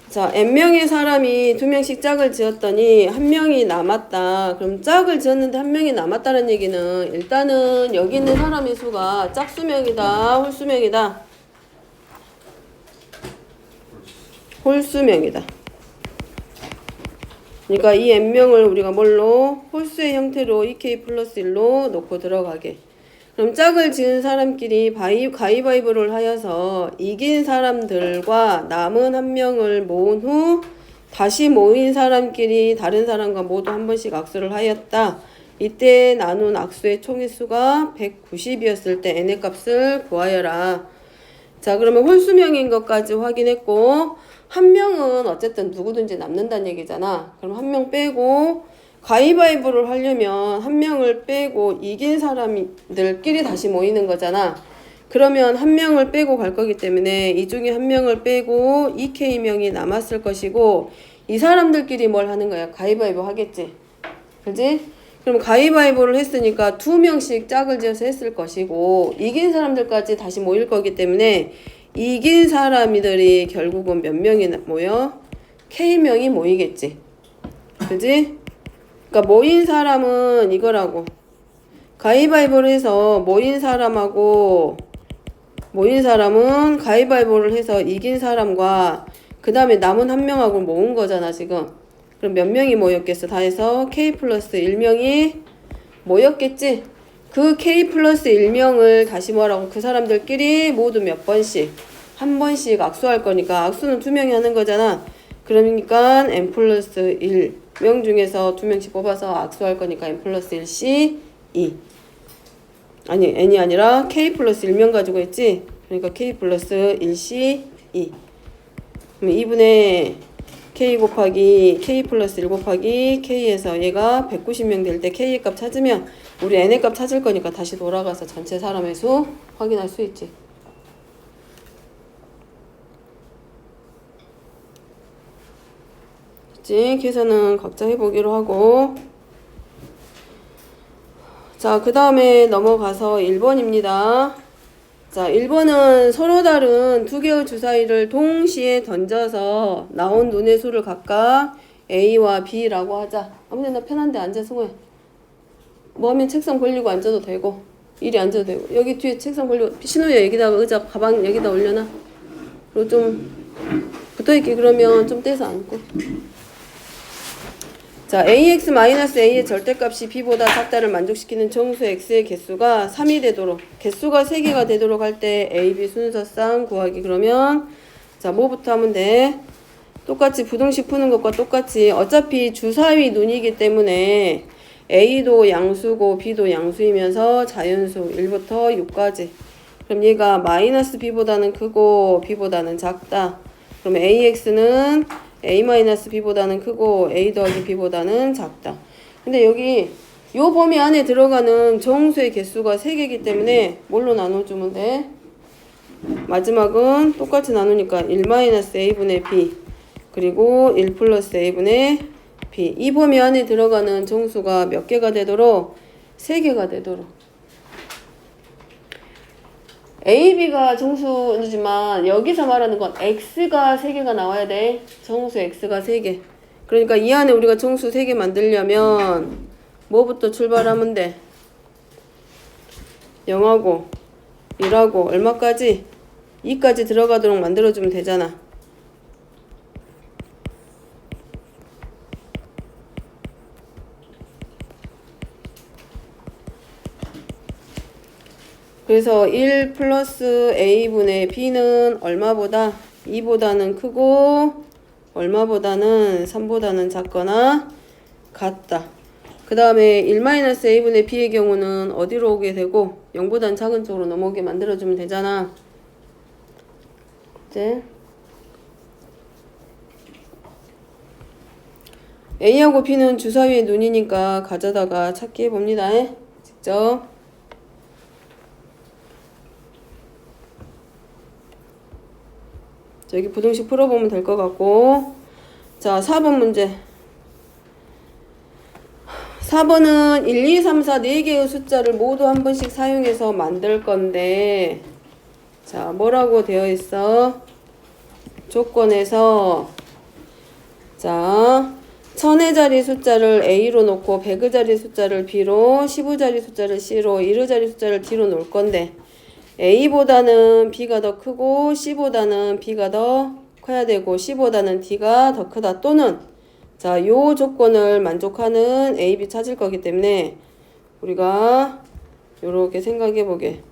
자, n명의 사람이 2명씩 짝을 지었더니 1명이 남았다. 그럼 짝을 지었는데 1명이 남았다는 얘기는 일단은 여기 있는 사람의 수가 짝수명이다, 홀수명이다. 홀수명이다. 그러니까 이 n명을 우리가 뭘로? 홀수의 형태로 2k 플러스 1로 놓고 들어가게. 그럼 짝을 지은 사람끼리 가위바위보를 하여서 이긴 사람들과 남은 1명을 모은 후 다시 모인 사람끼리 다른 사람과 모두 한 번씩 악수를 하였다. 이때 나눈 악수의 총의 수가 190이었을 때 n의 값을 구하여라. 자, 그러면 홀수명인 것까지 확인했고 1명은 어쨌든 누구든지 남는다는 얘기잖아. 그럼 1명 빼고 가위바위보를 하려면 1명을 빼고 이긴 사람들끼리 다시 모이는 거잖아. 그러면 1명을 빼고 갈 거기 때문에 이 중에 1명을 빼고 2K명이 남았을 것이고 이 사람들끼리 뭘 하는 거야? 가위바위보 하겠지. 그지? 그럼 가위바위보를 했으니까 2명씩 짝을 지어서 했을 것이고 이긴 사람들까지 다시 모일 거기 때문에 이긴 사람들이 결국은 몇 명이 모여? K명이 모이겠지. 그지? 그러니까 모인 사람은 이거라고. 가위바위보를 해서 모인 사람은 가위바위보를 해서 이긴 사람과 그 다음에 남은 1명하고 모은 거잖아 지금. 그럼 몇 명이 모였겠어? 다 해서 K 플러스 1명이 모였겠지? 그 K 플러스 1명을 다시 뭐라고? 그 사람들끼리 모두 몇 번씩? 한 번씩 악수할 거니까 악수는 2명이 하는 거잖아. 그러니까 n 플러스 1명 중에서 2명씩 뽑아서 악수할 거니까 n 플러스 1c 2. 아니 n이 아니라 k 플러스 1명 가지고 있지. 그러니까 k 플러스 1c 2. 그럼 2분의 k 곱하기 k 플러스 1 곱하기 k에서 얘가 190명 될 때 k의 값 찾으면 우리 n의 값 찾을 거니까 다시 돌아가서 전체 사람의 수 확인할 수 있지. 계산은 각자 해보기로 하고. 자, 그 다음에 넘어가서 1번입니다. 자, 1번은 서로 다른 두 개의 주사위를 동시에 던져서 나온 눈의 수를 각각 A와 B라고 하자. 아무데나 편한데 앉아 승호야. 뭐 하면 책상 걸리고 앉아도 되고 이리 앉아도 되고 여기 뒤에 책상 걸리고 신호야 여기다가 의자 가방 여기다 올려놔. 그리고 좀 붙어있기 그러면 좀 떼서 앉고. 자, ax-a의 절대값이 b보다 작다를 만족시키는 정수 x의 개수가 3이 되도록, 개수가 3개가 되도록 할 때 a, b 순서상 구하기. 그러면 자, 뭐부터 하면 돼? 똑같이 부등식 푸는 것과 똑같이 어차피 주사위 눈이기 때문에 a도 양수고 b도 양수이면서 자연수 1부터 6까지. 그럼 얘가 마이너스 b보다는 크고 b보다는 작다. 그러면 ax는 a-b보다는 크고 a 더하기 b보다는 작다. 근데 여기 요 범위 안에 들어가는 정수의 개수가 3개이기 때문에 뭘로 나눠주면 돼? 마지막은 똑같이 나누니까 1-a분의 b 그리고 1 플러스 a분의 b. 이 범위 안에 들어가는 정수가 몇 개가 되도록? 3개가 되도록. A, B가 정수지만 여기서 말하는 건 X가 3개가 나와야 돼. 정수 X가 3개. 그러니까 이 안에 우리가 정수 3개 만들려면 뭐부터 출발하면 돼? 0하고 1하고 얼마까지? 2까지 들어가도록 만들어주면 되잖아. 그래서 1 플러스 a분의 b는 얼마보다? 2보다는 크고 얼마보다는 3보다는 작거나 같다. 그 다음에 1-a분의 b의 경우는 어디로 오게 되고 0보다는 작은 쪽으로 넘어오게 만들어주면 되잖아. 이제 a하고 b는 주사위의 눈이니까 가져다가 찾기 해봅니다. 직접. 여기 부등식 풀어보면 될 것 같고. 자, 4번 문제. 4번은 1, 2, 3, 4 4개의 숫자를 모두 한 번씩 사용해서 만들 건데, 자, 뭐라고 되어 있어? 조건에서 자, 1000의 자리 숫자를 A로 놓고 100의 자리 숫자를 B로, 10의 자리 숫자를 C로, 1의 자리 숫자를 D로 놓을 건데 A보다는 B가 더 크고 C보다는 B가 더 커야 되고 C보다는 D가 더 크다. 또는 자, 요 조건을 만족하는 A, B 찾을 거기 때문에 우리가 요렇게 생각해 보게.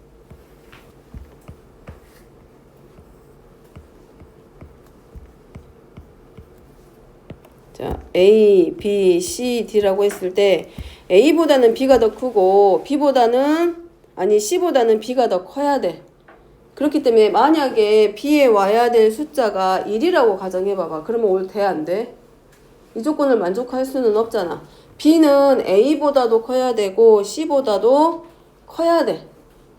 자, A, B, C, D라고 했을 때 A보다는 B가 더 크고 C보다는 B가 더 커야 돼. 그렇기 때문에 만약에 B에 와야 될 숫자가 1이라고 가정해봐봐. 그러면 올 돼, 안 돼? 이 조건을 만족할 수는 없잖아. B는 A보다도 커야 되고 C보다도 커야 돼.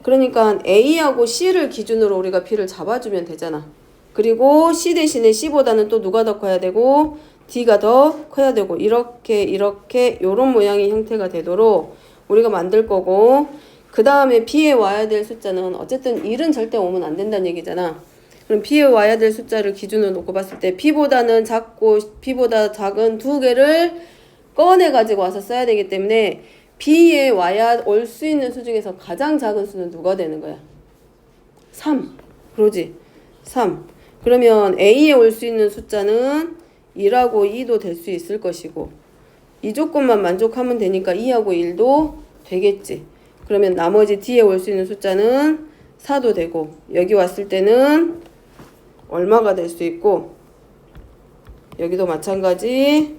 그러니까 A하고 C를 기준으로 우리가 B를 잡아주면 되잖아. 그리고 C 대신에 C보다는 또 누가 더 커야 되고 D가 더 커야 되고 이렇게 요런 모양의 형태가 되도록 우리가 만들 거고, 그 다음에 B에 와야 될 숫자는 어쨌든 1은 절대 오면 안 된다는 얘기잖아. 그럼 B에 와야 될 숫자를 기준으로 놓고 봤을 때 B보다는 작고 B보다 작은 두 개를 꺼내 가지고 와서 써야 되기 때문에 B에 와야 올 수 있는 수 중에서 가장 작은 수는 누가 되는 거야? 3. 그러지? 3. 그러면 A에 올 수 있는 숫자는 1하고 2도 될 수 있을 것이고, 이 조건만 만족하면 되니까 2하고 1도 되겠지. 그러면 나머지 D에 올 수 있는 숫자는 4도 되고, 여기 왔을 때는 얼마가 될 수 있고, 여기도 마찬가지.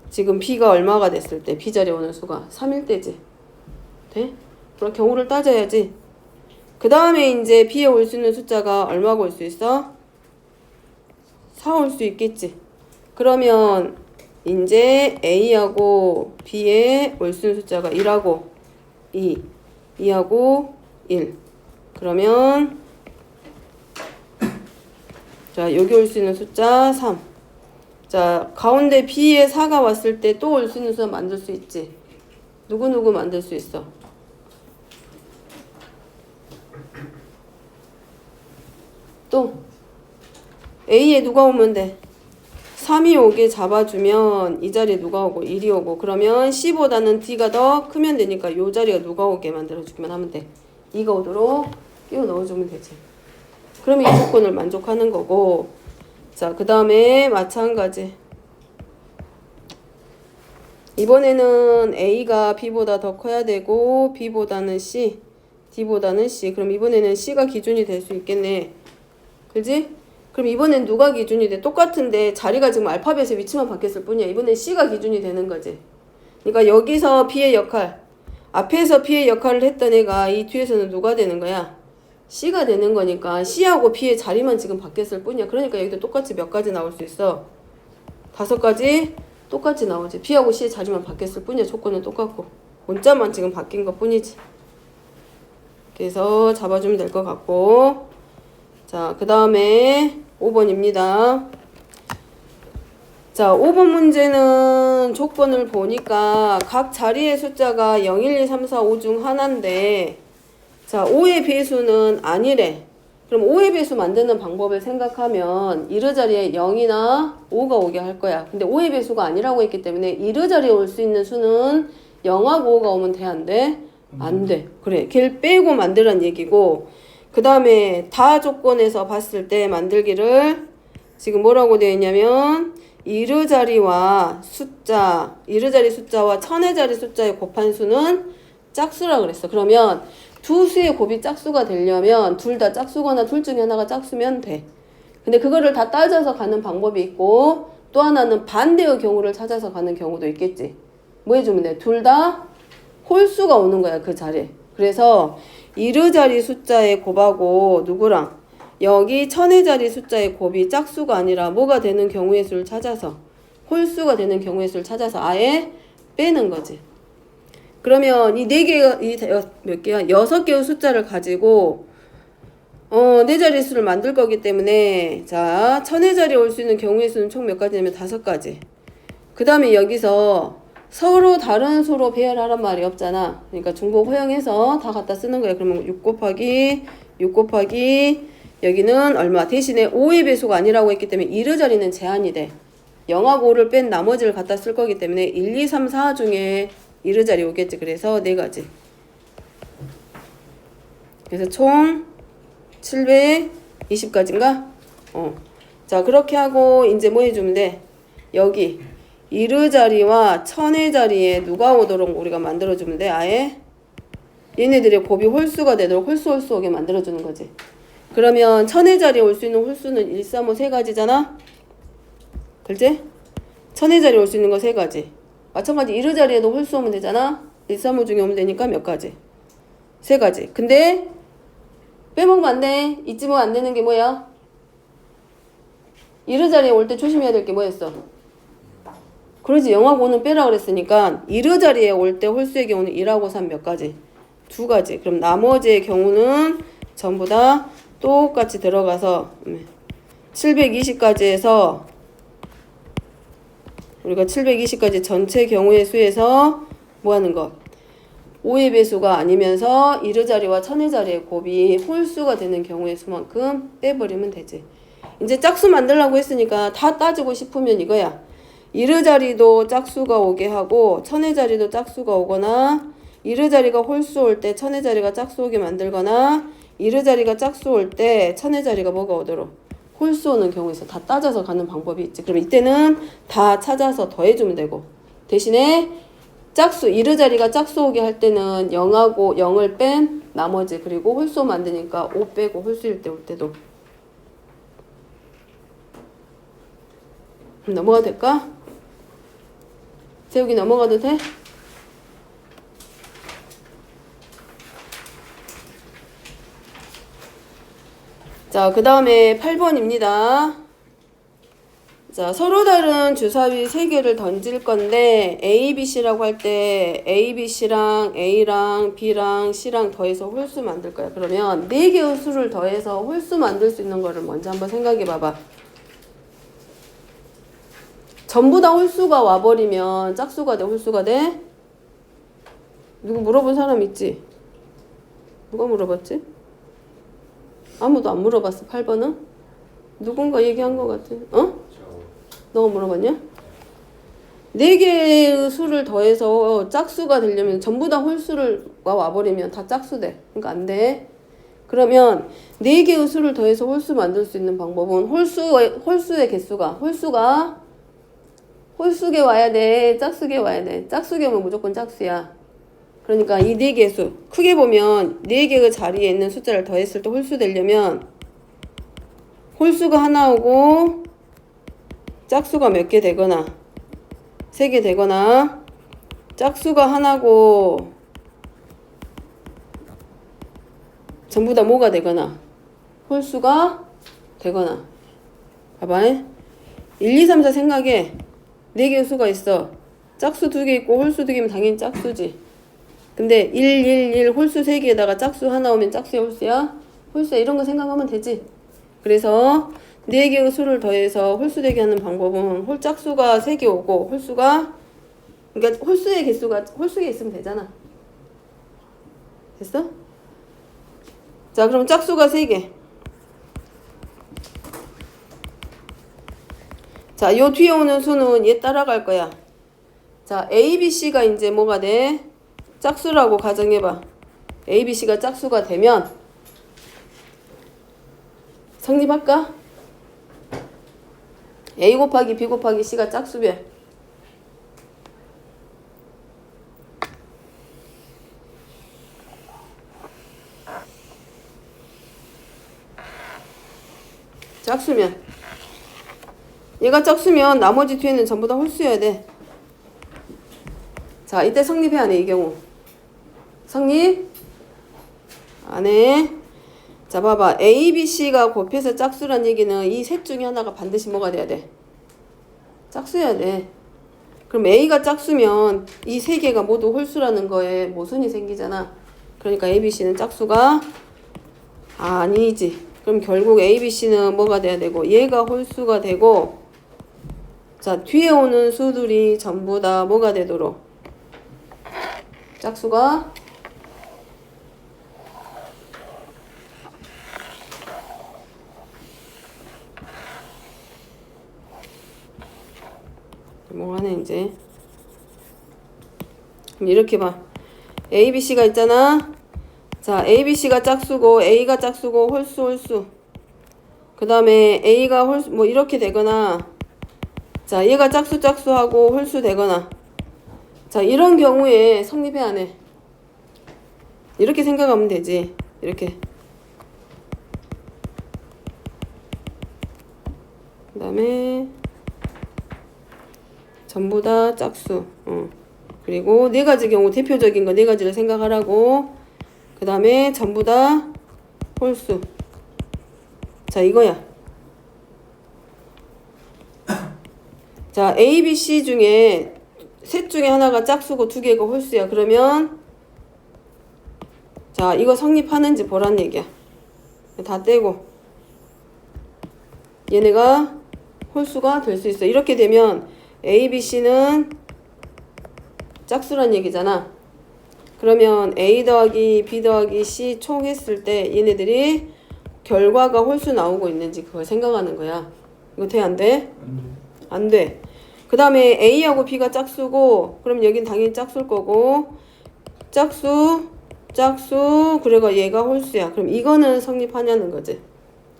지금 B가 얼마가 됐을 때 B자리에 오는 수가 3일 때지. 돼? 그럼 경우를 따져야지. 그 다음에 이제 B에 올 수 있는 숫자가 얼마가 올 수 있어? 4 올 수 있겠지. 그러면 이제 A하고 B에 올 수 있는 숫자가 1하고 2하고 1. 그러면 자, 여기 올 수 있는 숫자 3. 자, 가운데 B에 4가 왔을 때 또 올 수 있는 숫자 만들 수 있지. 누구 만들 수 있어? 또 A에 누가 오면 돼? 3이 오게 잡아주면 이 자리에 누가 오고 1이 오고, 그러면 C보다는 D가 더 크면 되니까 이 자리가 누가 오게 만들어주기만 하면 돼. 2가 오도록 끼워 넣어주면 되지. 그러면 이 조건을 만족하는 거고, 자, 그 다음에 마찬가지. 이번에는 A가 B보다 더 커야 되고 B보다는 C, D보다는 C. 그럼 이번에는 C가 기준이 될 수 있겠네. 그지? 그럼 이번엔 누가 기준이 돼? 똑같은데 자리가 지금 알파벳의 위치만 바뀌었을 뿐이야. 이번엔 C가 기준이 되는 거지. 그러니까 여기서 B의 역할, 앞에서 B의 역할을 했던 애가 이 뒤에서는 누가 되는 거야? C가 되는 거니까 C하고 B의 자리만 지금 바뀌었을 뿐이야. 그러니까 여기도 똑같이 몇 가지 나올 수 있어? 5가지 똑같이 나오지. B하고 C의 자리만 바뀌었을 뿐이야. 조건은 똑같고 문자만 지금 바뀐 것 뿐이지. 그래서 잡아주면 될 것 같고, 자, 그 다음에 5번입니다. 자, 5번 문제는 조건을 보니까 각 자리의 숫자가 0, 1, 2, 3, 4, 5 중 하나인데, 자, 5의 배수는 아니래. 그럼 5의 배수 만드는 방법을 생각하면 1의 자리에 0이나 5가 오게 할 거야. 근데 5의 배수가 아니라고 했기 때문에 1의 자리에 올 수 있는 수는 0하고 5가 오면 돼, 안 돼? 안 돼. 그래, 걔를 빼고 만들란 얘기고, 그 다음에 다 조건에서 봤을 때 만들기를 지금 뭐라고 되어 있냐면 1의 자리와 숫자, 1의 자리 숫자와 1000의 자리 숫자의 곱한 수는 짝수라 그랬어. 그러면 두 수의 곱이 짝수가 되려면 둘 다 짝수거나 둘 중에 하나가 짝수면 돼. 근데 그거를 다 따져서 가는 방법이 있고, 또 하나는 반대의 경우를 찾아서 가는 경우도 있겠지. 뭐 해주면 돼? 둘 다 홀수가 오는 거야, 그 자리에. 그래서 1의 자리 숫자의 곱하고 누구랑 여기 1000의 자리 숫자의 곱이 짝수가 아니라 뭐가 되는 경우의 수를 찾아서, 홀수가 되는 경우의 수를 찾아서 아예 빼는 거지. 그러면 이 4개가, 몇 개야? 6개의 숫자를 가지고 4자리 수를 만들 거기 때문에, 자, 1000의 자리에 올 수 있는 경우의 수는 총 몇 가지냐면 5가지. 그 다음에 여기서 서로 다른 수로 배열하란 말이 없잖아. 그러니까 중복 허용해서 다 갖다 쓰는 거야. 그러면 6 곱하기 여기는 얼마? 대신에 5의 배수가 아니라고 했기 때문에 1의 자리는 제한이 돼. 0하고 5를 뺀 나머지를 갖다 쓸 거기 때문에 1, 2, 3, 4 중에 이르 자리 오겠지. 그래서 4가지. 그래서 총 720가지인가? 자, 그렇게 하고 이제 뭐 해주면 돼? 여기 이르 자리와 천의 자리에 누가 오도록 우리가 만들어주면 돼. 아예 얘네들의 곱이 홀수가 되도록 홀수 오게 만들어주는 거지. 그러면 천의 자리에 올 수 있는 홀수는 1, 3, 5 3가지잖아? 그렇지? 천의 자리에 올 수 있는 거 3가지. 마찬가지 이르 자리에도 홀수 오면 되잖아? 1, 3, 5 중에 오면 되니까 몇 가지? 3가지. 근데 빼먹으면 안 돼. 잊으면 안 되는 게 뭐야? 이르 자리에 올 때 조심해야 될 게 뭐였어? 그러지. 0하고 5는 빼라 그랬으니까 이르 자리에 올 때 홀수의 경우는 1하고 3 몇 가지? 2가지. 그럼 나머지의 경우는 전부 다 똑같이 들어가서 720까지에서 우리가 720까지 전체 경우의 수에서 뭐 하는 거? 5의 배수가 아니면서 이르 자리와 천의 자리의 곱이 홀수가 되는 경우의 수만큼 빼버리면 되지. 이제 짝수 만들려고 했으니까 다 따지고 싶으면 이거야. 이르 자리도 짝수가 오게 하고 천의 자리도 짝수가 오거나 이르 자리가 홀수 올 때 천의 자리가 짝수 오게 만들거나 이르 자리가 짝수 올 때 천의 자리가 뭐가 오도록 홀수 오는 경우에 있어. 다 따져서 가는 방법이 있지. 그럼 이때는 다 찾아서 더해주면 되고 대신에 짝수, 이르 자리가 짝수 오게 할 때는 0하고 0을 뺀 나머지 그리고 홀수 만드니까 5 빼고 홀수일 때 올 때도 넘어가도 될까? 세욱이 넘어가도 돼? 자, 그 다음에 8번입니다. 자, 서로 다른 주사위 3개를 던질 건데 A, B, C라고 할 때 A, B, C랑 A랑 B랑 C랑 더해서 홀수 만들 거야. 그러면 4개의 수를 더해서 홀수 만들 수 있는 거를 먼저 한번 생각해 봐봐. 전부 다 홀수가 와버리면 짝수가 돼? 홀수가 돼? 누구 물어본 사람 있지? 누가 물어봤지? 아무도 안 물어봤어. 8번은? 누군가 얘기한 것 같아. 너가 물어봤냐? 4개의 수를 더해서 짝수가 되려면 전부 다 홀수가 와버리면 다 짝수 돼. 그러니까 안 돼. 그러면 4개의 수를 더해서 홀수 만들 수 있는 방법은 홀수의 개수가 홀수계 와야 돼? 짝수계 와야 돼? 짝수계 오면 무조건 짝수야. 그러니까 이 4개의 수 크게 보면 4개의 자리에 있는 숫자를 더했을 때 홀수 되려면 홀수가 하나 오고 짝수가 몇 개 되거나 3개 되거나 짝수가 하나고 전부 다 뭐가 되거나 홀수가 되거나 봐봐. 1, 2, 3, 4 생각해. 4개의 수가 있어. 짝수 2개 있고 홀수 2개면 당연히 짝수지. 근데 1, 1, 1 홀수 3개에다가 짝수 하나 오면 짝수야 홀수야? 홀수야. 이런 거 생각하면 되지. 그래서 4개의 수를 더해서 홀수 되게 하는 방법은 짝수가 3개 오고 홀수가 그러니까 홀수의 개수가 홀수에 있으면 되잖아. 됐어? 자, 그럼 짝수가 3개. 자, 요 뒤에 오는 수는 얘 따라갈 거야. 자, A, B, C가 이제 뭐가 돼? 짝수라고 가정해봐. A, B, C가 짝수가 되면 성립할까? A 곱하기 B 곱하기 C가 짝수별. 짝수면 얘가 짝수면 나머지 뒤에는 전부 다 홀수여야 돼. 자, 이때 성립해 안 해? 이 경우 성립 안 해. 자, 봐봐. A, B, C가 곱해서 짝수란 얘기는 이 셋 중에 하나가 반드시 뭐가 돼야 돼? 짝수여야 돼. 그럼 A가 짝수면 이 3개가 모두 홀수라는 거에 모순이 생기잖아. 그러니까 A, B, C는 짝수가 아니지. 그럼 결국 A, B, C는 뭐가 돼야 되고 얘가 홀수가 되고 자, 뒤에 오는 수들이 전부 다 뭐가 되도록 짝수가 뭐하네 이제. 그럼 이렇게 봐. A, B, C가 있잖아. 자, A, B, C가 짝수고 A가 짝수고 홀수. 그 다음에 A가 홀수 뭐 이렇게 되거나, 자 얘가 짝수하고 홀수 되거나, 자 이런 경우에 성립해 안 해? 이렇게 생각하면 되지. 이렇게. 그 다음에 전부 다 짝수. 그리고 네 가지 경우, 대표적인 거 네 가지를 생각하라고. 그 다음에 전부 다 홀수. 자 이거야. 자 A, B, C 중에 셋 중에 하나가 짝수고 두 개가 홀수야. 그러면 자 이거 성립하는지 보란 얘기야. 다 떼고 얘네가 홀수가 될 수 있어. 이렇게 되면 A, B, C는 짝수란 얘기잖아. 그러면 A 더하기 B 더하기 C 총 했을 때 얘네들이 결과가 홀수 나오고 있는지 그걸 생각하는 거야. 이거 돼? 안 돼? 안 돼. 그 다음에 A하고 B가 짝수고, 그럼 여긴 당연히 짝수일 거고, 짝수, 그리고 얘가 홀수야. 그럼 이거는 성립하냐는 거지.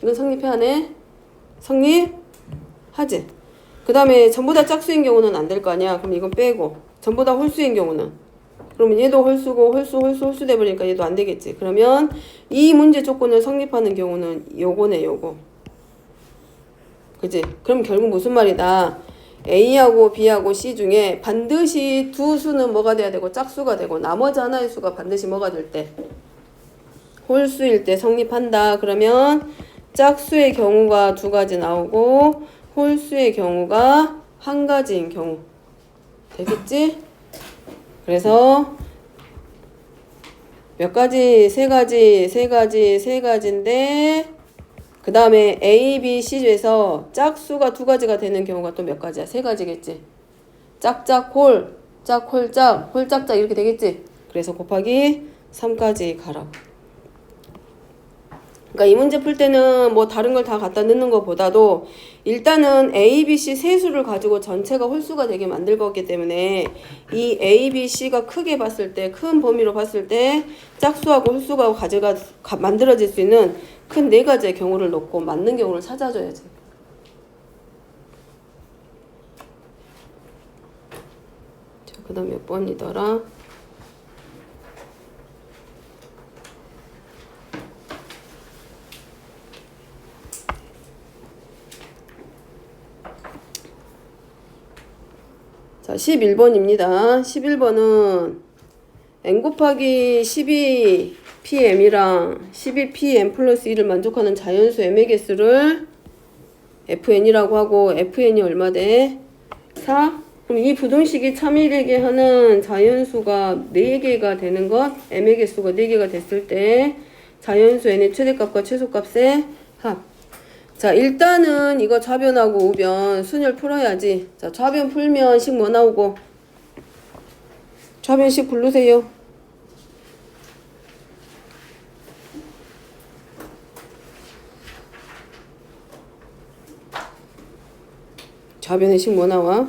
이건 성립해 안 해? 성립하지. 그 다음에 전부 다 짝수인 경우는 안 될 거 아니야. 그럼 이건 빼고, 전부 다 홀수인 경우는, 그러면 얘도 홀수고 홀수 돼버리니까 얘도 안 되겠지. 그러면 이 문제 조건을 성립하는 경우는 요거네, 요거. 그지? 그럼 결국 무슨 말이다? A하고 B하고 C 중에 반드시 두 수는 뭐가 돼야 되고 짝수가 되고, 나머지 하나의 수가 반드시 뭐가 될 때? 홀수일 때 성립한다. 그러면 짝수의 경우가 두 가지 나오고 홀수의 경우가 한 가지인 경우 되겠지? 그래서 몇 가지? 세 가지인데, 그 다음에 A, B, C 중에서 짝수가 두 가지가 되는 경우가 또 몇 가지야? 세 가지겠지. 짝짝, 홀, 짝짝, 홀짝짝 이렇게 되겠지. 그래서 곱하기 3까지 가라고. 그러니까 이 문제 풀 때는 뭐 다른 걸 다 갖다 넣는 것보다도 일단은 A, B, C 세 수를 가지고 전체가 홀수가 되게 만들 거기 때문에 이 A, B, C가 크게 봤을 때, 큰 범위로 봤을 때 짝수하고 홀수가 만들어질 수 있는 큰 네 가지의 경우를 놓고 맞는 경우를 찾아줘야지. 자, 그 다음 몇 번이더라? 자, 11번입니다. 11번은 n 곱하기 12pm이랑 12pm 플러스 1을 만족하는 자연수 m의 개수를 fn이라고 하고, fn이 얼마 돼? 4? 그럼 이 부등식이 참이되게 하는 자연수가 4개가 되는 것, m의 개수가 4개가 됐을 때 자연수 n의 최대값과 최소값의 합. 자, 일단은 이거 좌변하고 우변 순열 풀어야지. 자, 좌변 풀면 식 뭐 나오고? 좌변식 부르세요. 좌변의 식 뭐 나와?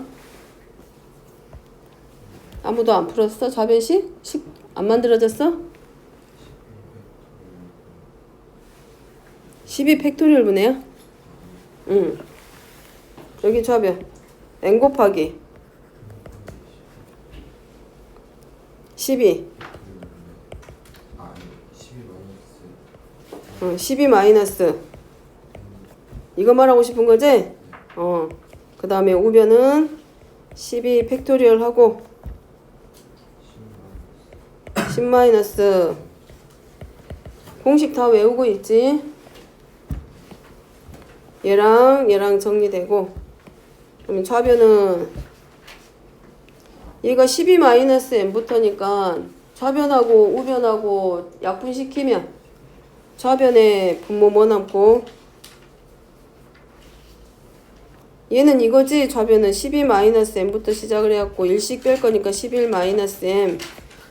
아무도 안 풀었어? 좌변식? 식 안 만들어졌어? 12 팩토리얼 분해야? 응. 여기 좌변 n 곱하기 12 12 마이너스 이거 말하고 싶은 거지? 그 다음에 우변은 12 팩토리얼 하고 10 마이너스 공식 다 외우고 있지? 얘랑 정리되고, 그러면 좌변은 얘가 12 마이너스 n부터니까 좌변하고 우변하고 약분시키면 좌변에 분모 뭐 남고, 얘는 이거지. 좌변은 12 마이너스 m부터 시작을 해갖고 일씩 뺄 거니까 11 마이너스 m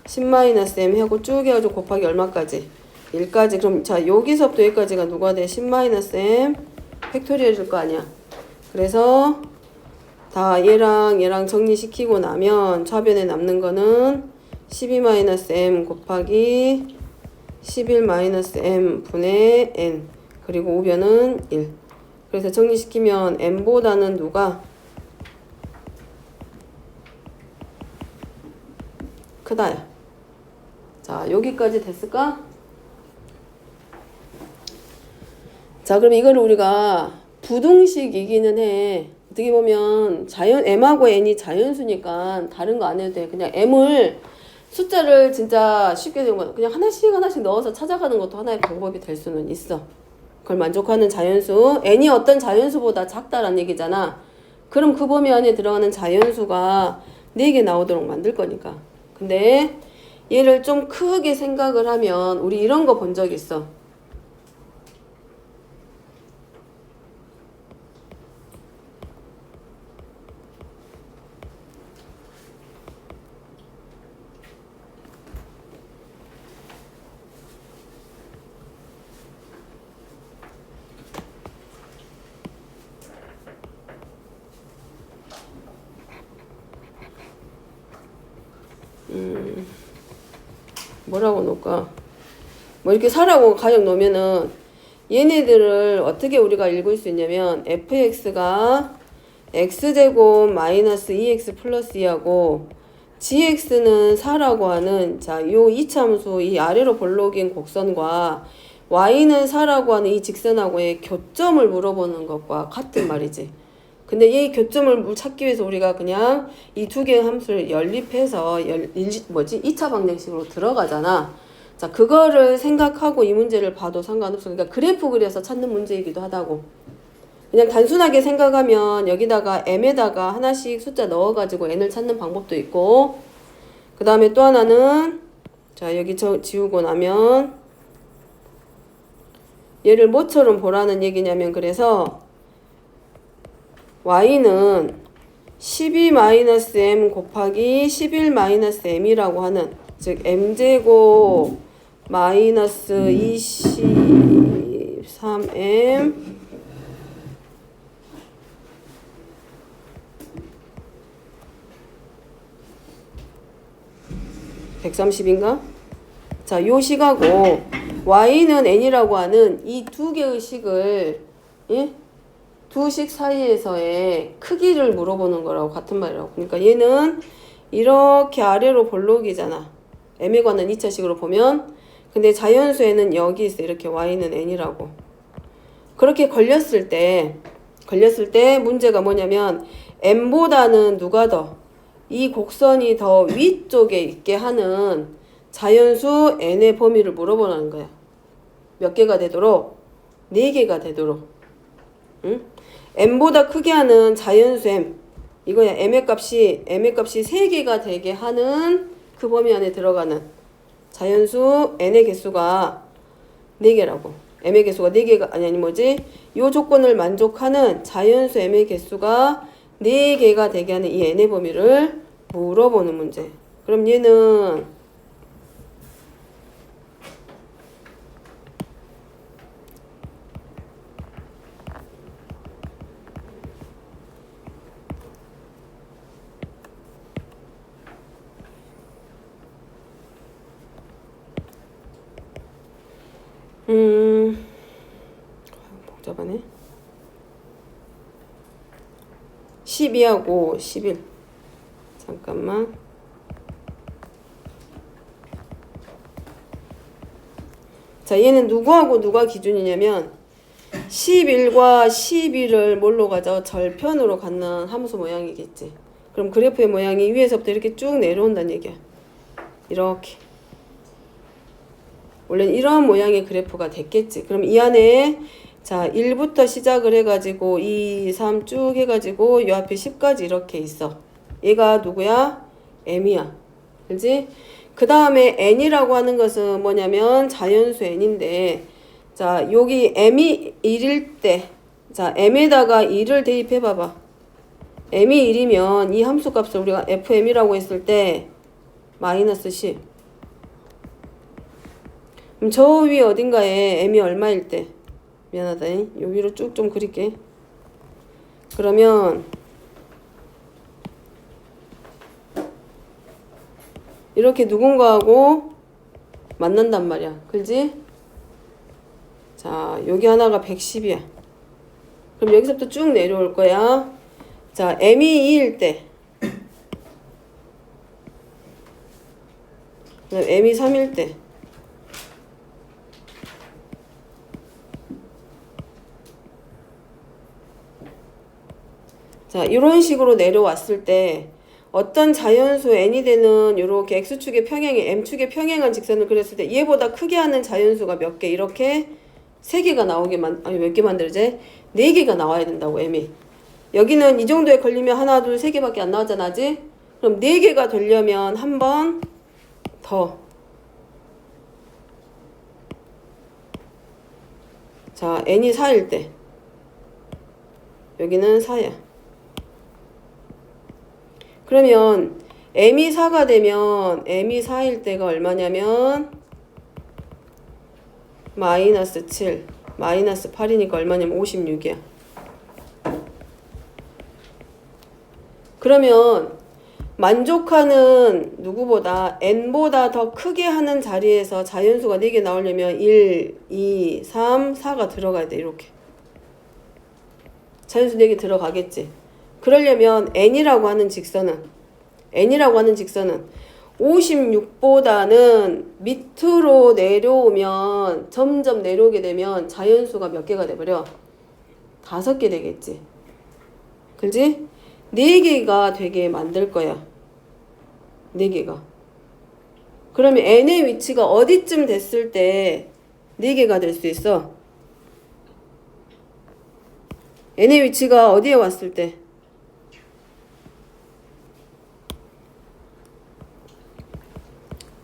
10 마이너스 m 하고 쭉 해가지고 곱하기 얼마까지? 1까지. 그럼 자, 여기서부터 여기까지가 누가 돼? 10 마이너스 m 팩토리얼일 거 아니야. 그래서 다 얘랑 얘랑 정리시키고 나면 좌변에 남는 거는 12-m 곱하기 11-m 분의 n 그리고 우변은 1. 그래서 정리시키면 n보다는 누가 크다야. 자, 여기까지 됐을까? 자, 그럼 이거를 우리가 부등식이기는 해. 어떻게 보면 m하고 n이 자연수니까 다른 거 안 해도 돼. 그냥 m을 숫자를 진짜 쉽게 그냥 하나씩 넣어서 찾아가는 것도 하나의 방법이 될 수는 있어. 그걸 만족하는 자연수. n이 어떤 자연수보다 작다라는 얘기잖아. 그럼 그 범위 안에 들어가는 자연수가 4개 나오도록 만들 거니까. 근데 얘를 좀 크게 생각을 하면 우리 이런 거 본 적 있어. 뭐라고 놓을까? 뭐 이렇게 사라고 가정 놓으면은 얘네들을 어떻게 우리가 읽을 수 있냐면 fx가 x제곱 마이너스 2x 플러스 2하고 gx는 4라고 하는 요 이참수 이 아래로 볼록인 곡선과 y는 4라고 하는 이 직선하고의 교점을 물어보는 것과 같은 말이지. 근데 이 교점을 찾기 위해서 우리가 그냥 이 두 개의 함수를 연립해서 2차 방정식으로 들어가잖아. 자, 그거를 생각하고 이 문제를 봐도 상관없어. 그러니까 그래프 그려서 찾는 문제이기도 하다고. 그냥 단순하게 생각하면 여기다가 m에다가 하나씩 숫자 넣어가지고 n을 찾는 방법도 있고, 그 다음에 또 하나는 자, 여기 지우고 나면 얘를 뭐처럼 보라는 얘기냐면, 그래서 y는 12-m 곱하기 11-m이라고 하는, 즉 m제곱 마이너스 23m 130인가? 자, 요 식하고 y는 n이라고 하는 이 두 개의 식을, 예? 두 식 사이에서의 크기를 물어보는 거라고 같은 말이라고. 그러니까 얘는 이렇게 아래로 볼록이잖아. m에 관한 2차식으로 보면. 근데 자연수에는 여기 있어. 이렇게 y는 n이라고. 그렇게 걸렸을 때 문제가 뭐냐면 m보다는 누가 더? 이 곡선이 더 위쪽에 있게 하는 자연수 n의 범위를 물어보라는 거야. 몇 개가 되도록? 4개가 되도록. 응? m보다 크게 하는 자연수 m. 이거야. m의 값이 3개가 되게 하는 그 범위 안에 들어가는 자연수 n의 개수가 4개라고. m의 개수가 4개가 아니 뭐지? 요 조건을 만족하는 자연수 m의 개수가 4개가 되게 하는 이 n의 범위를 물어보는 문제. 그럼 얘는 복잡하네. 12하고 11. 잠깐만. 자, 얘는 누구하고 누가 기준이냐면 11과 11을 뭘로 가져? 절편으로 갖는 함수 모양이겠지. 그럼 그래프의 모양이 위에서부터 이렇게 쭉 내려온다는 얘기야. 이렇게. 원래는 이런 모양의 그래프가 됐겠지. 그럼 이 안에 자 1부터 시작을 해가지고 2, 3 쭉 해가지고 요 앞에 10까지 이렇게 있어. 얘가 누구야? m이야. 그지? 그 다음에 n이라고 하는 것은 뭐냐면 자연수 n인데, 자 여기 m이 1일 때, 자 m에다가 2를 대입해 봐봐. m이 1이면 이 함수 값을 우리가 fm이라고 했을 때 마이너스 10. 그럼 저 위 어딘가에 m이 얼마일 때, 미안하다, 요 위로 쭉 좀 그릴게. 그러면 이렇게 누군가하고 만난단 말이야. 그지? 자, 여기 하나가 110이야. 그럼 여기서부터 쭉 내려올 거야. 자, m이 2일 때, 그다음 m이 3일 때, 자, 이런 식으로 내려왔을 때 어떤 자연수 n이 되는 이렇게 x축의 평행에 m축의 평행한 직선을 그렸을 때 얘보다 크게 하는 자연수가 몇 개? 이렇게 3개가 나오게 아니 몇 개 만들지? 4개가 나와야 된다고 m이. 여기는 이 정도에 걸리면 하나, 둘, 3개밖에 안 나오잖아, 지? 그럼 4개가 되려면 한 번 더. 자, n이 4일 때. 여기는 4야. 그러면 m이 4가 되면 m이 4일 때가 얼마냐면 마이너스 7, 마이너스 8이니까 얼마냐면 56이야. 그러면 만족하는 누구보다 n보다 더 크게 하는 자리에서 자연수가 4개 나오려면 1, 2, 3, 4가 들어가야 돼. 이렇게 자연수 4개 들어가겠지. 그러려면 n이라고 하는 직선은 56보다는 밑으로 내려오면 점점 내려오게 되면 자연수가 몇 개가 돼버려? 5개 되겠지. 그지? 4개가 되게 만들 거야. 4개가. 그러면 n의 위치가 어디쯤 됐을 때 4개가 될 수 있어? n의 위치가 어디에 왔을 때?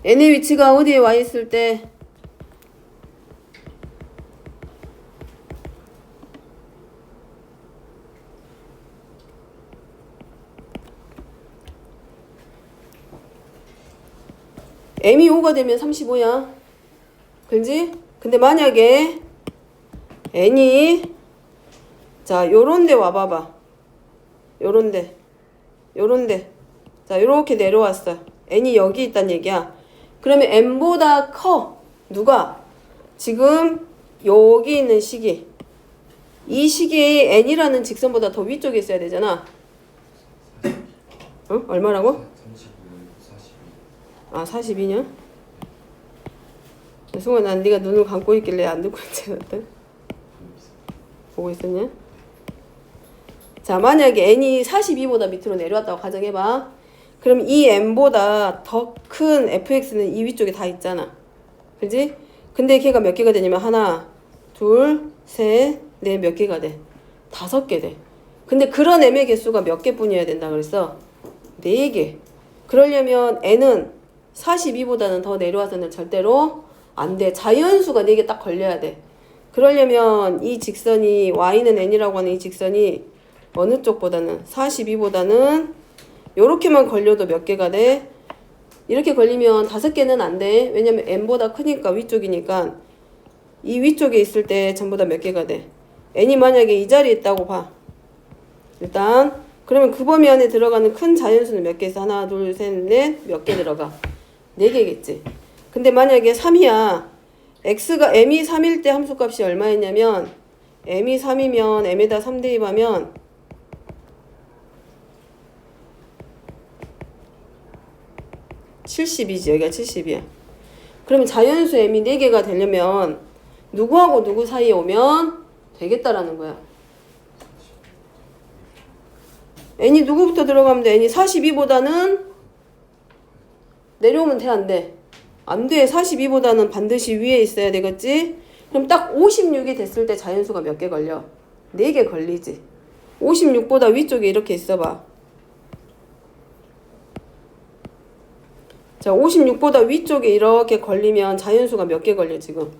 n의 위치가 어디에 와 있을 때? m이 5가 되면 35야. 그지? 근데 만약에 n이 자, 요런 데 와봐봐. 요런 데. 자, 요렇게 내려왔어. n이 여기 있단 얘기야. 그러면 n보다 커. 누가? 지금 여기 있는 시기. 이 시기에 n이라는 직선보다 더 위쪽에 있어야 되잖아. 어? 얼마라고? 42년? 순간 난 네가 눈을 감고 있길래 안 듣고 있지 않았대? 보고 있었냐? 자, 만약에 n이 42보다 밑으로 내려왔다고 가정해봐. 그럼 이 n보다 더 큰 fx는 이 위쪽에 다 있잖아. 그지? 근데 걔가 몇 개가 되냐면 하나, 둘, 셋, 넷 몇 개가 돼? 5개 돼. 근데 그런 m의 개수가 몇 개뿐이어야 된다 그랬어? 4개. 그러려면 n은 42보다는 더 내려와서는 절대로 안 돼. 자연수가 4개 딱 걸려야 돼. 그러려면 이 직선이 y는 n이라고 하는 이 직선이 어느 쪽보다는 42보다는 요렇게만 걸려도 몇 개가 돼? 이렇게 걸리면 5개는 안 돼. 왜냐면 n보다 크니까 위쪽이니까 이 위쪽에 있을 때 전부 다 몇 개가 돼? n이 만약에 이 자리에 있다고 봐. 일단 그러면 그 범위 안에 들어가는 큰 자연수는 몇 개 있어? 하나, 둘, 셋, 넷 몇 개 들어가? 4개겠지. 근데 만약에 3이야. x가 m이 3일 때 함수값이 얼마였냐면 m이 3이면 m에다 3 대입하면 70이지. 여기가 70이야. 그러면 자연수 m이 4개가 되려면 누구하고 누구 사이에 오면 되겠다라는 거야. n이 누구부터 들어가면 돼? n이 42보다는 내려오면 돼, 안 돼? 안 돼. 42보다는 반드시 위에 있어야 되겠지? 그럼 딱 56이 됐을 때 자연수가 몇 개 걸려? 4개 걸리지. 56보다 위쪽에 이렇게 있어봐. 자, 56보다 위쪽에 이렇게 걸리면 자연수가 몇 개 걸려, 지금?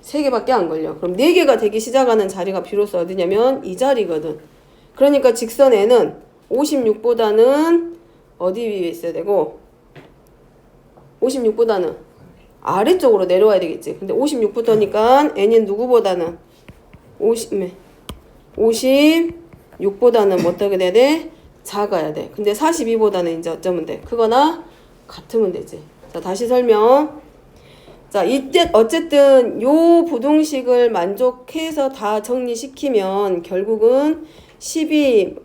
3개밖에 안 걸려. 그럼 4개가 되기 시작하는 자리가 비로소 어디냐면 이 자리거든. 그러니까 직선 n은 56보다는 어디 위에 있어야 되고 56보다는 아래쪽으로 내려와야 되겠지. 근데 56부터니까 n이 누구보다는 56보다는 뭐 어떻게 돼야 돼? 작아야 돼. 근데 42보다는 이제 어쩌면 돼? 크거나 같으면 되지. 자, 다시 설명. 자, 이때 어쨌든 요 부등식을 만족해서 다 정리시키면 결국은 12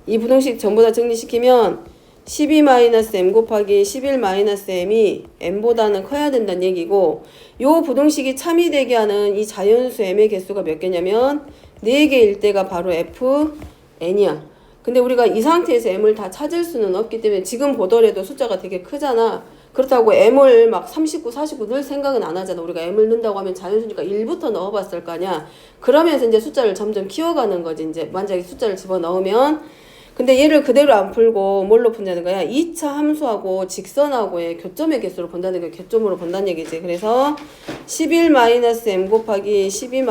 이 부등식 전부 다 정리시키면 12-m 곱하기 11-m이 m보다는 커야 된다는 얘기고, 요 부등식이 참이 되게 하는 이 자연수 m의 개수가 몇 개냐면 4개일 때가 바로 fn이야. 근데 우리가 이 상태에서 m을 다 찾을 수는 없기 때문에 지금 보더라도 숫자가 되게 크잖아. 그렇다고 m을 막 39, 49 넣을 생각은 안 하잖아. 우리가 m을 넣는다고 하면 자연수니까 1부터 넣어봤을 거 아니야. 그러면서 이제 숫자를 점점 키워가는 거지. 이제 만약에 숫자를 집어넣으면. 근데 얘를 그대로 안 풀고 뭘로 푼다는 거야? 2차 함수하고 직선하고의 교점의 개수로 본다는 거야. 교점으로 본다는 얘기지. 그래서 11-m 곱하기 12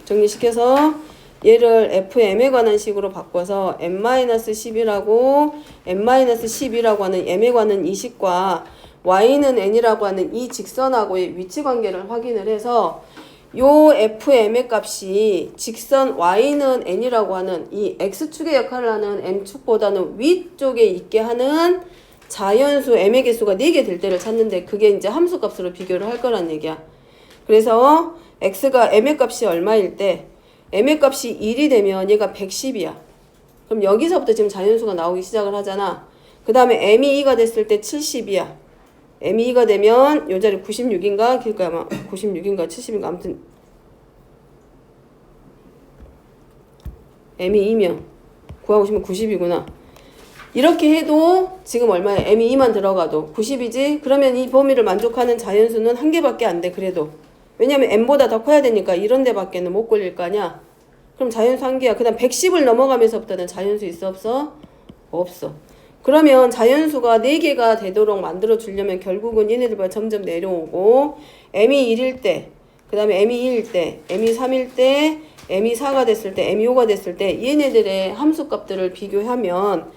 정리시켜서 얘를 fm에 관한 식으로 바꿔서 m-10이라고 m-12라고 하는 m에 관한 이 식과 y는 n이라고 하는 이 직선하고의 위치 관계를 확인을 해서 요 fm의 값이 직선 y는 n이라고 하는 이 x축의 역할을 하는 m축보다는 위쪽에 있게 하는 자연수 m의 개수가 4개 될 때를 찾는데, 그게 이제 함수 값으로 비교를 할 거란 얘기야. 그래서 x가 m의 값이 얼마일 때 m의 값이 1이 되면 얘가 110이야. 그럼 여기서부터 지금 자연수가 나오기 시작을 하잖아. 그 다음에 m이 2가 됐을 때 70이야. m이 2가 되면 요 자리 96인가? 그러니까 아마 96인가 70인가 아무튼 m이 2면 구하고 싶으면 90이구나. 이렇게 해도 지금 얼마야? m이 2만 들어가도 90이지? 그러면 이 범위를 만족하는 자연수는 한 개밖에 안 돼. 그래도 왜냐면 m보다 더 커야 되니까 이런 데밖에는 못 걸릴 거 아니야. 그럼 자연수 한 개야. 그 다음 110을 넘어가면서부터는 자연수 있어 없어? 없어. 그러면 자연수가 4개가 되도록 만들어 주려면 결국은 얘네들보다 점점 내려오고, m이 1일 때, 그 다음에 m이 2일 때, m이 3일 때, m이 4가 됐을 때, m이 5가 됐을 때 얘네들의 함수값들을 비교하면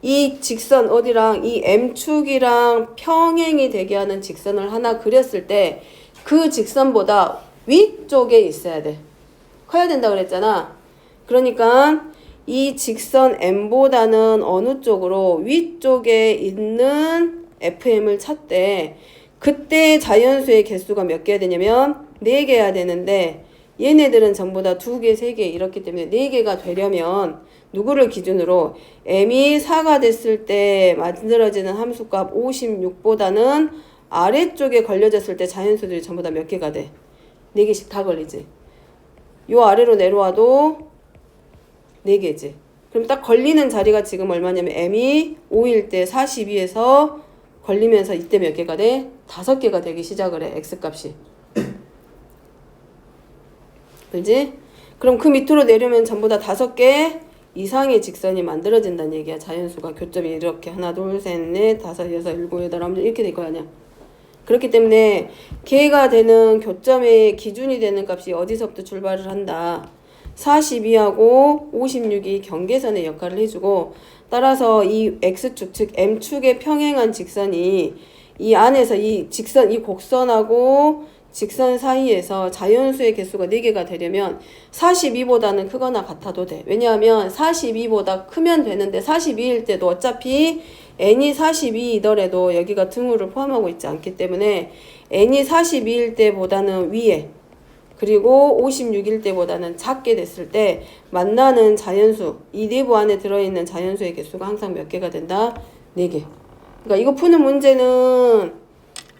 이 직선 어디랑 이 m축이랑 평행이 되게 하는 직선을 하나 그렸을 때 그 직선보다 위쪽에 있어야 돼. 커야 된다 그랬잖아. 그러니까 이 직선 m보다는 어느 쪽으로 위쪽에 있는 fm을 찾되, 그때 자연수의 개수가 몇 개야 되냐면 4개야 되는데 얘네들은 전부 다 2개, 3개 이렇기 때문에 4개가 되려면 누구를 기준으로 m이 4가 됐을 때 만들어지는 함수값 56보다는 아래쪽에 걸려졌을 때 자연수들이 전부 다 몇 개가 돼? 4개씩 다 걸리지. 요 아래로 내려와도 4개지. 그럼 딱 걸리는 자리가 지금 얼마냐면 m이 5일 때 42에서 걸리면서 이때 몇 개가 돼? 5개가 되기 시작을 해. x값이. 그지? 그럼 그 밑으로 내려면 전부 다 5개 이상의 직선이 만들어진다는 얘기야. 자연수가 교점이 이렇게 하나, 둘, 셋, 넷, 다섯, 여섯, 일곱, 여덟, 아홉 이렇게 될 거 아니야. 그렇기 때문에 개가 되는 교점의 기준이 되는 값이 어디서부터 출발을 한다. 42하고 56이 경계선의 역할을 해주고, 따라서 이 x축 즉 m축의 평행한 직선이 이 안에서 이 직선 이 곡선하고 직선 사이에서 자연수의 개수가 4개가 되려면 42보다는 크거나 같아도 돼. 왜냐하면 42보다 크면 되는데 42일 때도 어차피 n이 42이더라도 여기가 등호를 포함하고 있지 않기 때문에 n이 42일 때보다는 위에, 그리고 56일 때보다는 작게 됐을 때 만나는 자연수, 이 내부 안에 들어있는 자연수의 개수가 항상 몇 개가 된다? 4개. 그러니까 이거 푸는 문제는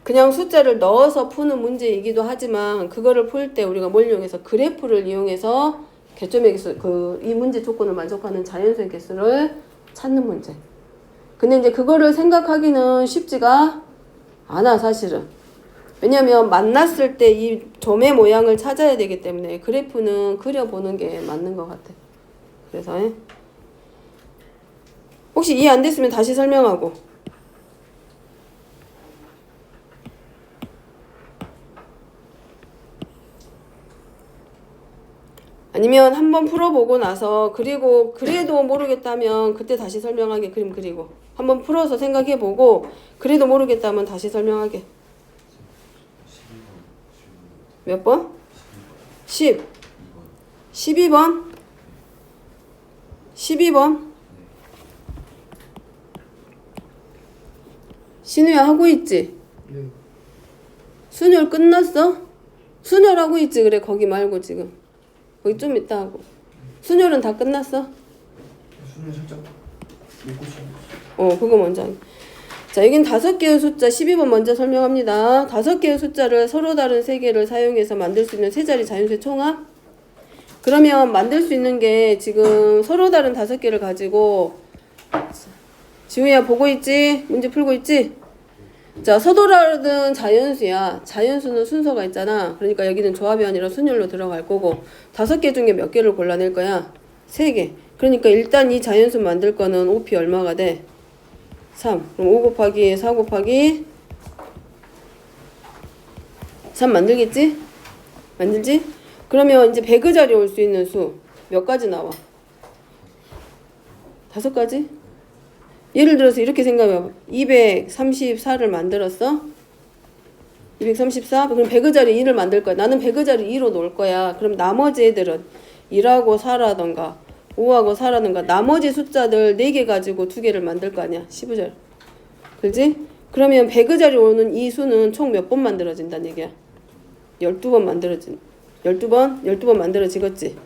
그냥 숫자를 넣어서 푸는 문제이기도 하지만, 그거를 풀 때 우리가 뭘 이용해서 그래프를 이용해서 개점의 개수, 이 문제 조건을 만족하는 자연수의 개수를 찾는 문제. 근데 이제 그거를 생각하기는 쉽지가 않아, 사실은. 왜냐면 만났을 때 이 점의 모양을 찾아야 되기 때문에 그래프는 그려보는 게 맞는 것 같아. 그래서 혹시 이해 안 됐으면 다시 설명하고. 아니면 한번 풀어보고 나서 그리고 그래도 모르겠다면 그때 다시 설명하게. 그림 그리고 한번 풀어서 생각해보고 그래도 모르겠다면 다시 설명하게. 몇 번? 10. 12번? 12번. 신우야 하고 있지? 네. 순열 끝났어? 순열 하고 있지? 그래 거기 말고 지금 거기 좀 이따 하고. 순열은 다 끝났어? 수능 살짝 먹고 싶어. 그거 먼저 하게. 자, 여긴 5개의 숫자 12번 먼저 설명합니다. 5개의 숫자를 서로 다른 세 개를 사용해서 만들 수 있는 세 자리 자연수의 총합. 그러면 만들 수 있는 게 지금 서로 다른 5개를 가지고, 지우야 보고 있지? 문제 풀고 있지? 자, 서로 다른 자연수야. 자연수는 순서가 있잖아. 그러니까 여기는 조합이 아니라 순열로 들어갈 거고, 5개 중에 몇 개를 골라낼 거야? 3개. 그러니까 일단 이 자연수 만들 거는 5p 얼마가 돼? 3. 그럼 5 곱하기 4 곱하기 3 만들겠지? 만들지? 그러면 이제 배그 자리에 올 수 있는 수 몇 가지 나와? 5가지? 예를 들어서 이렇게 생각해봐. 234를 만들었어? 234? 그럼 배그 자리 2를 만들 거야. 나는 배그 자리 2로 놓을 거야. 그럼 나머지 애들은 1하고 4라던가 5하고 4라던가 나머지 숫자들 4개 가지고 2개를 만들 거 아니야. 15자리. 그지? 그러면 배그 자리 오는 이 수는 총 몇 번 만들어진다는 얘기야? 12번 만들어진. 12번 만들어지겠지?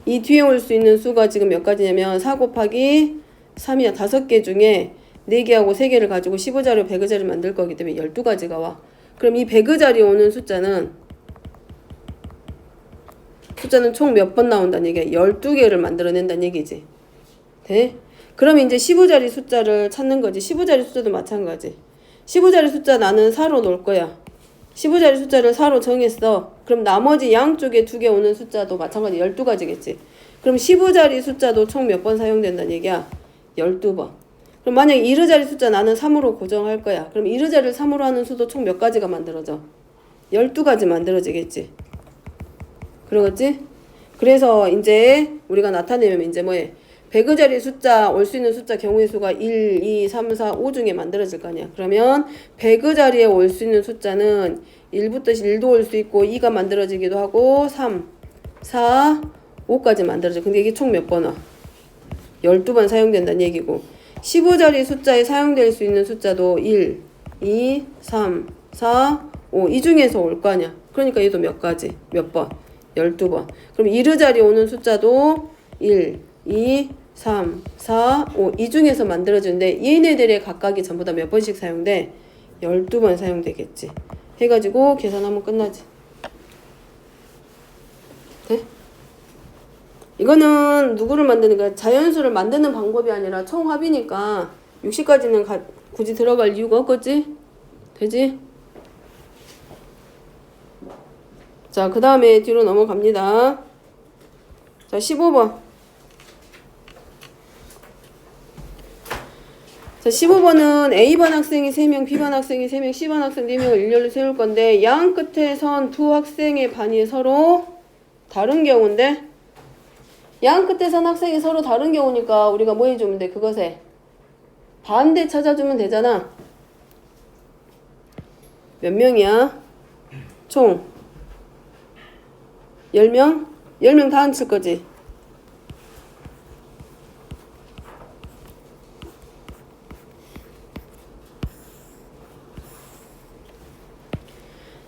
이 뒤에 올 수 있는 수가 지금 몇 가지냐면 4 곱하기 3이야. 5개 중에 4개하고 3개를 가지고 15자리 배그 자리 만들 거기 때문에 12가지가 와. 그럼 이 배그 자리에 오는 숫자는 총 몇 번 나온다는 얘기야? 12개를 만들어낸다는 얘기지. 돼? 그러면 이제 15자리 숫자를 찾는 거지. 15자리 숫자도 마찬가지. 15자리 숫자 나는 4로 놓을 거야. 15자리 숫자를 4로 정했어. 그럼 나머지 양쪽에 2개 오는 숫자도 마찬가지 12가지겠지. 그럼 15자리 숫자도 총 몇 번 사용된다는 얘기야? 12번. 그럼 만약에 이르자리 숫자 나는 3으로 고정할 거야. 그럼 이르자리를 3으로 하는 수도 총 몇 가지가 만들어져? 12가지 만들어지겠지. 그러겠지? 그래서 이제 우리가 나타내면 이제 뭐해? 배그 자리 숫자, 올 수 있는 숫자 경우의 수가 1, 2, 3, 4, 5 중에 만들어질 거 아니야. 그러면 배그 자리에 올 수 있는 숫자는 1부터 1도 올 수 있고 2가 만들어지기도 하고 3, 4, 5까지 만들어져. 근데 이게 총 몇 번 와? 12번 사용된다는 얘기고 15자리 숫자에 사용될 수 있는 숫자도 1, 2, 3, 4, 5 이 중에서 올 거 아니야. 그러니까 얘도 몇 가지? 몇 번? 12번. 그럼 이르 자리 오는 숫자도 1, 2, 3, 4, 5 이 중에서 만들어지는데 얘네들의 각각이 전부 다 몇 번씩 사용돼? 12번 사용되겠지. 해가지고 계산하면 끝나지. 돼? 이거는 누구를 만드는 거야? 자연수를 만드는 방법이 아니라 총합이니까 60까지는 굳이 들어갈 이유가 없겠지? 되지? 자, 그 다음에 뒤로 넘어갑니다. 자, 15번. 자, 15번은 A반 학생이 3명, B반 학생이 3명, C반 학생 4명을 일렬로 세울 건데 양 끝에 선 두 학생의 반이 서로 다른 경우인데 양 끝에 선 학생이 서로 다른 경우니까 우리가 뭐 해주면 돼? 그것에 반대 찾아주면 되잖아. 몇 명이야? 총 10명? 10명 다 앉힐 거지?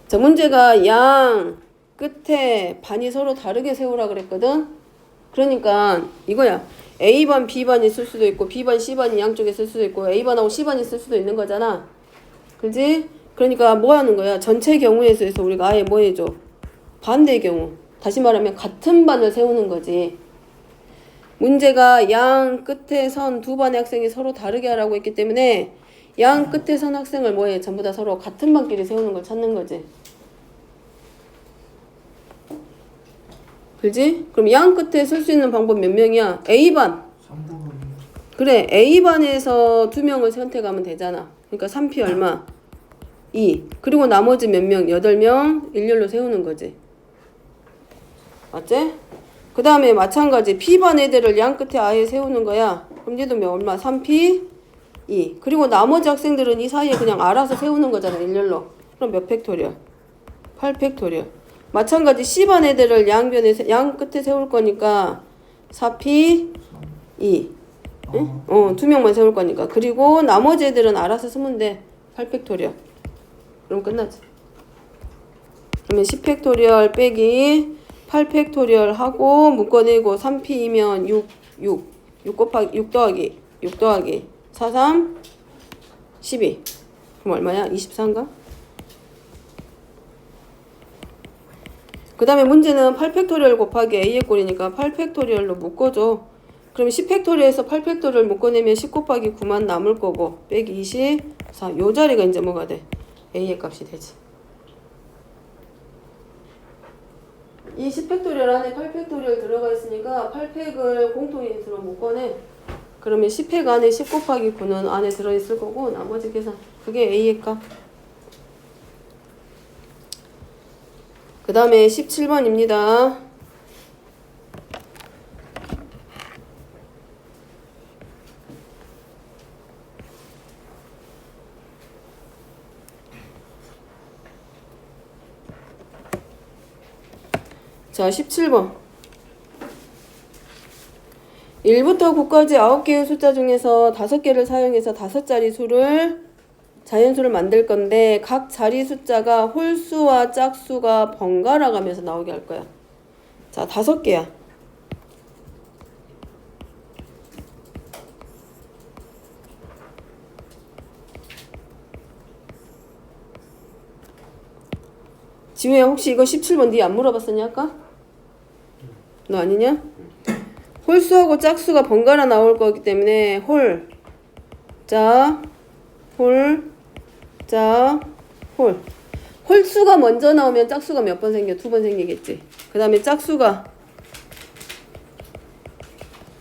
자, 문제가 양 끝에 반이 서로 다르게 세우라 그랬거든? 그러니까 이거야. A반, B반이 있을 수도 있고 B반, C반이 양쪽에 있을 수도 있고 A반하고 C반이 있을 수도 있는 거잖아. 그지? 그러니까 뭐 하는 거야? 전체 경우에 서 우리가 아예 뭐 해줘? 반대 경우. 다시 말하면 같은 반을 세우는 거지. 문제가 양 끝에 선 두 반의 학생이 서로 다르게 하라고 했기 때문에 양 끝에 선 학생을 뭐해? 전부 다 서로 같은 반끼리 세우는 걸 찾는 거지. 그지? 그럼 양 끝에 쓸 수 있는 방법 몇 명이야? A반. 3번. 그래, A반에서 2명을 선택하면 되잖아. 그러니까 3P 얼마? 2. 그리고 나머지 몇 명? 8명 일렬로 세우는 거지. 맞지? 그 다음에 마찬가지 B반 애들을 양 끝에 아예 세우는 거야. 그럼 얘도 얼마? 3P 2. 그리고 나머지 학생들은 이 사이에 그냥 알아서 세우는 거잖아. 일렬로. 그럼 몇 팩토리얼? 8팩토리얼. 마찬가지 C반 애들을 양 끝에 세울 거니까 4p 2. 아, 두 명만 세울 거니까. 그리고 나머지 애들은 알아서 쓰면 돼. 8팩토리얼. 그럼 끝나지. 그러면 10팩토리얼 빼기 8팩토리얼 하고 묶어내고 3p이면 6 곱하기 6 더하기 4, 3, 12. 그럼 얼마야? 24인가? 그 다음에 문제는 8팩토리얼 곱하기 a의 꼴이니까 8팩토리얼로 묶어줘. 그럼 10팩토리얼에서 8팩토리얼 묶어내면 10 곱하기 9만 남을 거고 빼기 24. 요 자리가 이제 뭐가 돼? a의 값이 되지. 이 10팩토리얼 안에 8팩토리얼 들어가 있으니까 8팩을 공통인수로 묶어내. 그러면 10팩 안에 10 곱하기 9는 안에 들어있을 거고 나머지 계산. 그게 a의 값. 그 다음에 17번입니다. 자, 17번. 1부터 9까지 9개의 숫자 중에서 5개를 사용해서 5자리 수를 자연수를 만들 건데 각 자리 숫자가 홀수와 짝수가 번갈아 가면서 나오게 할 거야. 자, 5개야. 지우야, 혹시 이거 17번 니 안 물어봤었냐 아까? 너 아니냐? 홀수하고 짝수가 번갈아 나올 거기 때문에 홀, 짝, 홀, 짝, 홀. 홀수가 먼저 나오면 짝수가 몇 번 생겨? 2번 생기겠지. 그 다음에 짝수가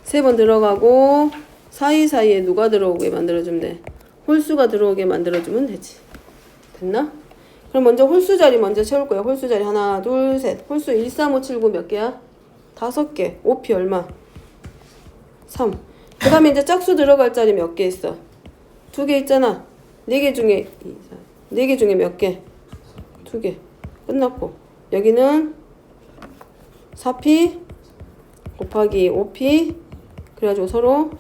3번 들어가고 사이사이에 누가 들어오게 만들어주면 돼? 홀수가 들어오게 만들어주면 되지. 됐나? 그럼 먼저 홀수 자리 먼저 채울 거야. 홀수 자리 하나, 둘, 셋. 홀수 1, 3, 5, 7, 9 몇 개야? 5개. 5p 얼마? 3. 그 다음에 이제 짝수 들어갈 자리 몇 개 있어? 2개 있잖아. 4개 중에 4개 중에 몇 개? 2개. 끝났고 여기는 4p 곱하기 5p 그래가지고 서로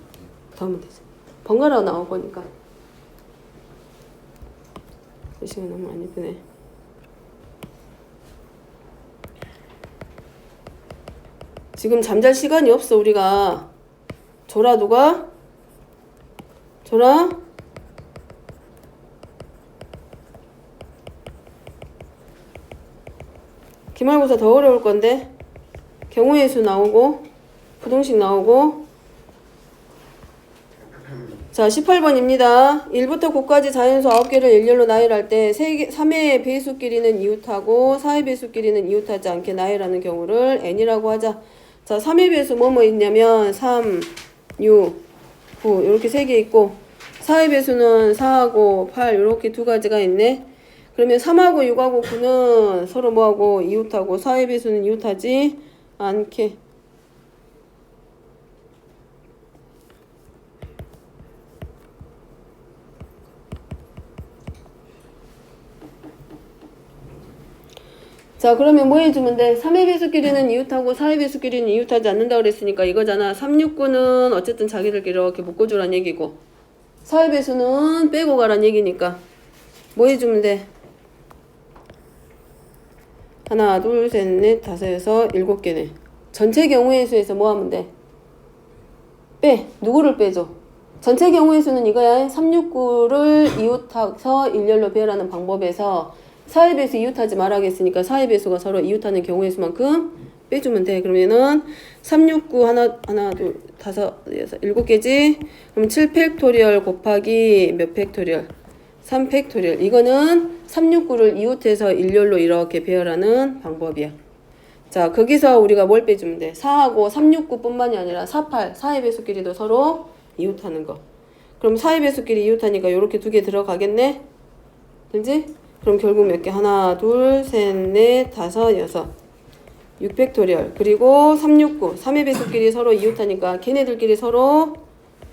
더하면 되지. 번갈아 나올 거니까. 글씨가 너무 안 예쁘네. 지금 잠잘 시간이 없어. 우리가 줘라. 누가? 줘라. 기말고사 더 어려울 건데 경우의 수 나오고 부동식 나오고. 자, 18번입니다. 1부터 9까지 자연수 9개를 일렬로 나열할 때 3회의 배수끼리는 이웃하고 4회 배수끼리는 이웃하지 않게 나열하는 경우를 n이라고 하자. 자, 3회 배수 뭐뭐 있냐면 3, 6, 9 이렇게 3개 있고 4회 배수는 4하고 8 이렇게 2가지가 있네. 그러면 3하고 6하고 9는 서로 뭐하고 이웃하고 4회 배수는 이웃하지 않게. 자, 그러면 뭐 해주면 돼? 3회 배수끼리는 이웃하고 4회 배수끼리는 이웃하지 않는다 그랬으니까 이거잖아. 3, 6, 9는 어쨌든 자기들끼리 이렇게 묶어주란 얘기고 4회 배수는 빼고 가란 얘기니까 뭐 해주면 돼? 하나, 둘, 셋, 넷, 다섯, 여섯, 7개네. 전체 경우의 수에서 뭐 하면 돼? 빼. 누구를 빼줘? 전체 경우의 수는 이거야. 3, 6, 9를 이웃해서 일렬로 배열하는 방법에서 4의 배수 이웃하지 말아야겠으니까 4의 배수가 서로 이웃하는 경우의 수만큼 빼주면 돼. 그러면은 3, 6, 9 하나, 둘, 다섯, 여섯, 7개지? 그럼 7팩토리얼 곱하기 몇 팩토리얼? 3팩토리얼. 이거는 3, 6, 9를 이웃해서 일렬로 이렇게 배열하는 방법이야. 자, 거기서 우리가 뭘 빼주면 돼? 4하고 3, 6, 9뿐만이 아니라 4, 8, 4의 배수끼리도 서로 이웃하는 거. 그럼 4의 배수끼리 이웃하니까 이렇게 2개 들어가겠네? 그지? 그럼 결국 몇 개? 하나, 둘, 셋, 넷, 다섯, 여섯. 6팩토리얼. 그리고 3, 6, 9. 3의 배수끼리 서로 이웃하니까 걔네들끼리 서로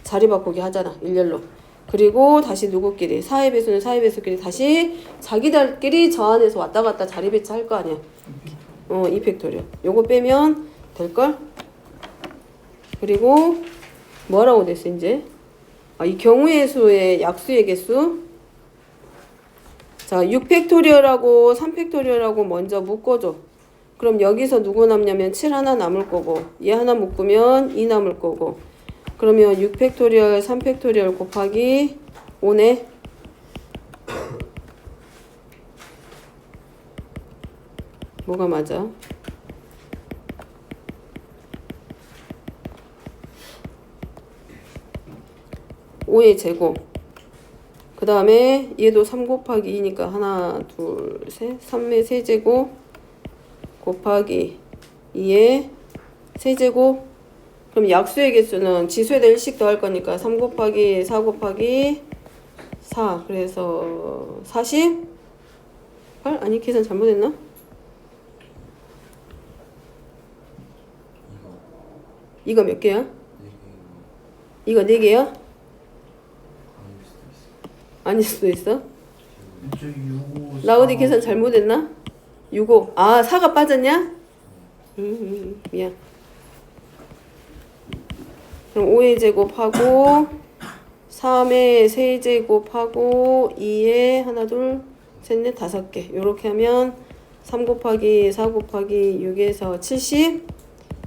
자리 바꾸기 하잖아. 일렬로. 그리고 다시 누구끼리? 4의 배수는 4의 배수끼리 다시 자기들끼리 저 안에서 왔다 갔다 자리 배치할 거 아니야. 2팩토리얼. 요거 빼면 될걸? 그리고 뭐라고 됐어 이제? 이 경우의 수의 약수의 개수. 자, 6팩토리얼하고 3팩토리얼하고 먼저 묶어줘. 그럼 여기서 누구 남냐면 7 하나 남을 거고 얘 하나 묶으면 2 남을 거고 그러면 6팩토리얼 3팩토리얼 곱하기 5네. 뭐가 맞아? 5의 제곱. 그 다음에 얘도 3 곱하기 2니까 하나, 둘, 셋. 3의 세제곱 곱하기 2의 세제곱. 그럼 약수의 개수는 지수에다 1씩 더할 거니까 3 곱하기 4 곱하기 4. 그래서 48? 아니 계산 잘못했나? 이거 몇 개야? 이거 4개야? 아닐 수도 있어. 저기 6, 나 어디 계산 잘못했나? 6, 5. 4가 빠졌냐? 미안. 그럼 5의 제곱하고 3의 세제곱하고 2의 하나, 둘, 셋, 넷, 5개. 요렇게 하면 3 곱하기 4 곱하기 6에서 70.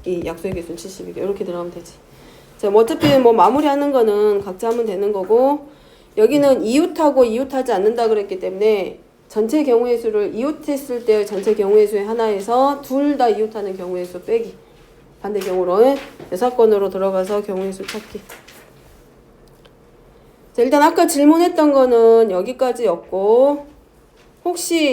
이 약수의 개수는 72개. 이렇게 들어가면 되지. 자, 뭐 어차피 뭐 마무리하는 거는 각자 하면 되는 거고 여기는 이웃하고 이웃하지 않는다 그랬기 때문에 전체 경우의 수를 이웃했을 때 전체 경우의 수의 하나에서 둘 다 이웃하는 경우의 수 빼기. 반대 경우로 사건으로 들어가서 경우의 수 찾기. 자, 일단 아까 질문했던 거는 여기까지였고 혹시